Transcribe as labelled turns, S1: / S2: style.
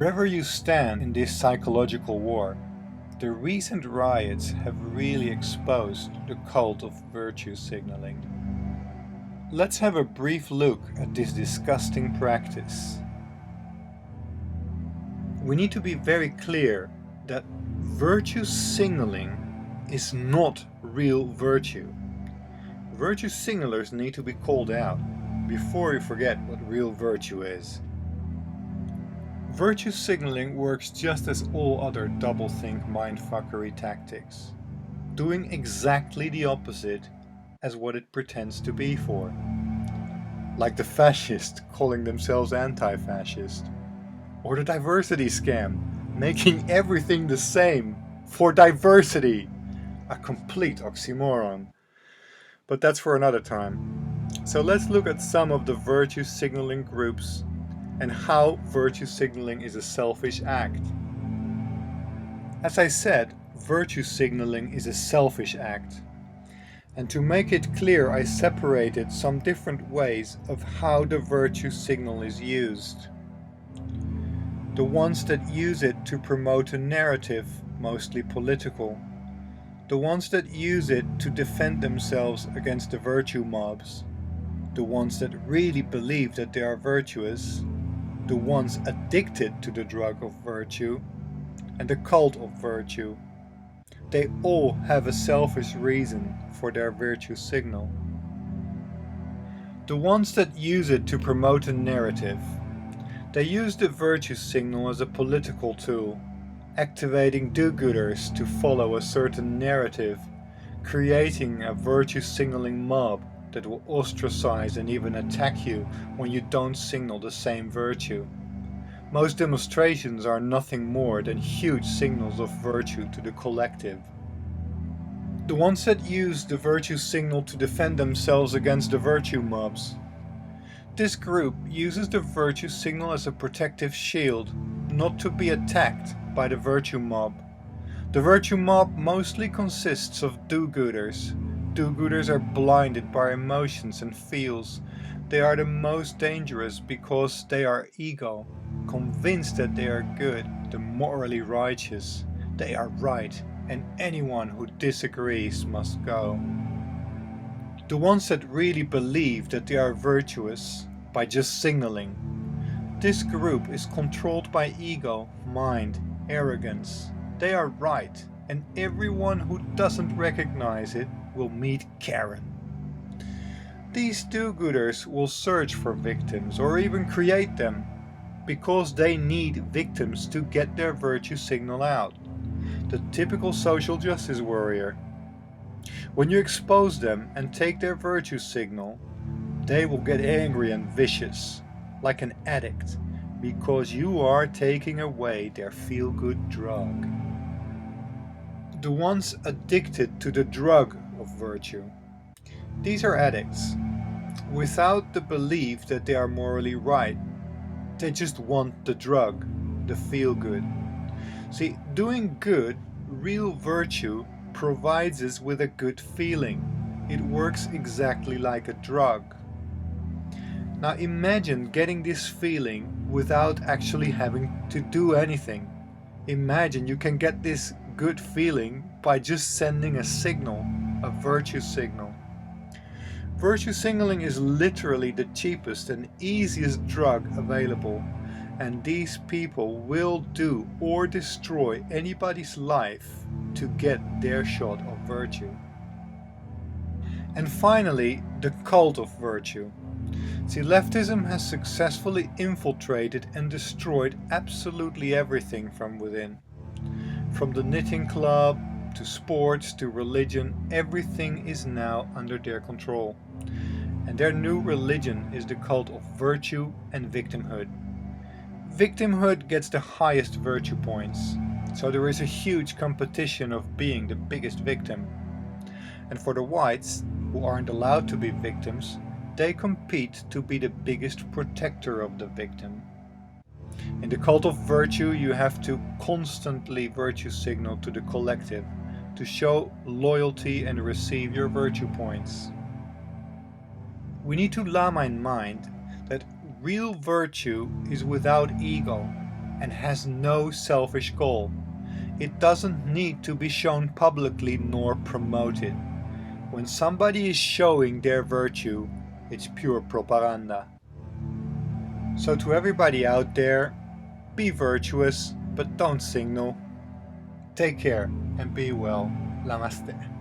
S1: Wherever you stand in this psychological war, the recent riots have really exposed the cult of virtue signaling. Let's have a brief look at this disgusting practice. We need to be very clear that virtue signaling is not real virtue. Virtue signalers need to be called out before we forget what real virtue is. Virtue signaling works just as all other doublethink mindfuckery tactics, doing exactly the opposite as what it pretends to be for. Like the fascists calling themselves anti-fascist, or the diversity scam, making everything the same for diversity. A complete oxymoron. But that's for another time. So let's look at some of the virtue signaling groups and how virtue signaling is a selfish act. As I said, virtue signaling is a selfish act. And to make it clear, I separated some different ways of how the virtue signal is used. The ones that use it to promote a narrative, mostly political. The ones that use it to defend themselves against the virtue mobs. The ones that really believe that they are virtuous. The ones addicted to the drug of virtue, and the cult of virtue. They all have a selfish reason for their virtue signal. The ones that use it to promote a narrative. They use the virtue signal as a political tool, activating do-gooders to follow a certain narrative, creating a virtue signaling mob that will ostracize and even attack you when you don't signal the same virtue. Most demonstrations are nothing more than huge signals of virtue to the collective. The ones that use the virtue signal to defend themselves against the virtue mobs. This group uses the virtue signal as a protective shield, not to be attacked by the virtue mob. The virtue mob mostly consists of do-gooders. Do-gooders are blinded by emotions and feels. They are the most dangerous because they are ego, convinced that they are good, the morally righteous. They are right, and anyone who disagrees must go. The ones that really believe that they are virtuous by just signaling. This group is controlled by ego, mind, arrogance. They are right, and everyone who doesn't recognize it will meet Karen. These do-gooders will search for victims or even create them, because they need victims to get their virtue signal out. The typical social justice warrior. When you expose them and take their virtue signal, they will get angry and vicious, like an addict, because you are taking away their feel-good drug. The ones addicted to the drug of virtue. These are addicts, without the belief that they are morally right. They just want the drug, the feel-good. See, doing good, real virtue, provides us with a good feeling. It works exactly like a drug. Now imagine getting this feeling without actually having to do anything. Imagine you can get this good feeling by just sending a signal, a virtue signal. Virtue signaling is literally the cheapest and easiest drug available, and these people will do or destroy anybody's life to get their shot of virtue. And finally, the cult of virtue. See, leftism has successfully infiltrated and destroyed absolutely everything from within. From the knitting club, to sports, to religion, everything is now under their control. And their new religion is the cult of virtue and victimhood. Victimhood gets the highest virtue points, so there is a huge competition of being the biggest victim. And for the whites, who aren't allowed to be victims, they compete to be the biggest protector of the victim. In the cult of virtue, you have to constantly virtue signal to the collective to show loyalty and receive your virtue points. We need to lama in mind that real virtue is without ego. and has no selfish goal. It doesn't need to be shown publicly nor promoted. When somebody is showing their virtue, it's pure propaganda. So to everybody out there, be virtuous, but don't signal. Take care and be well. Namaste.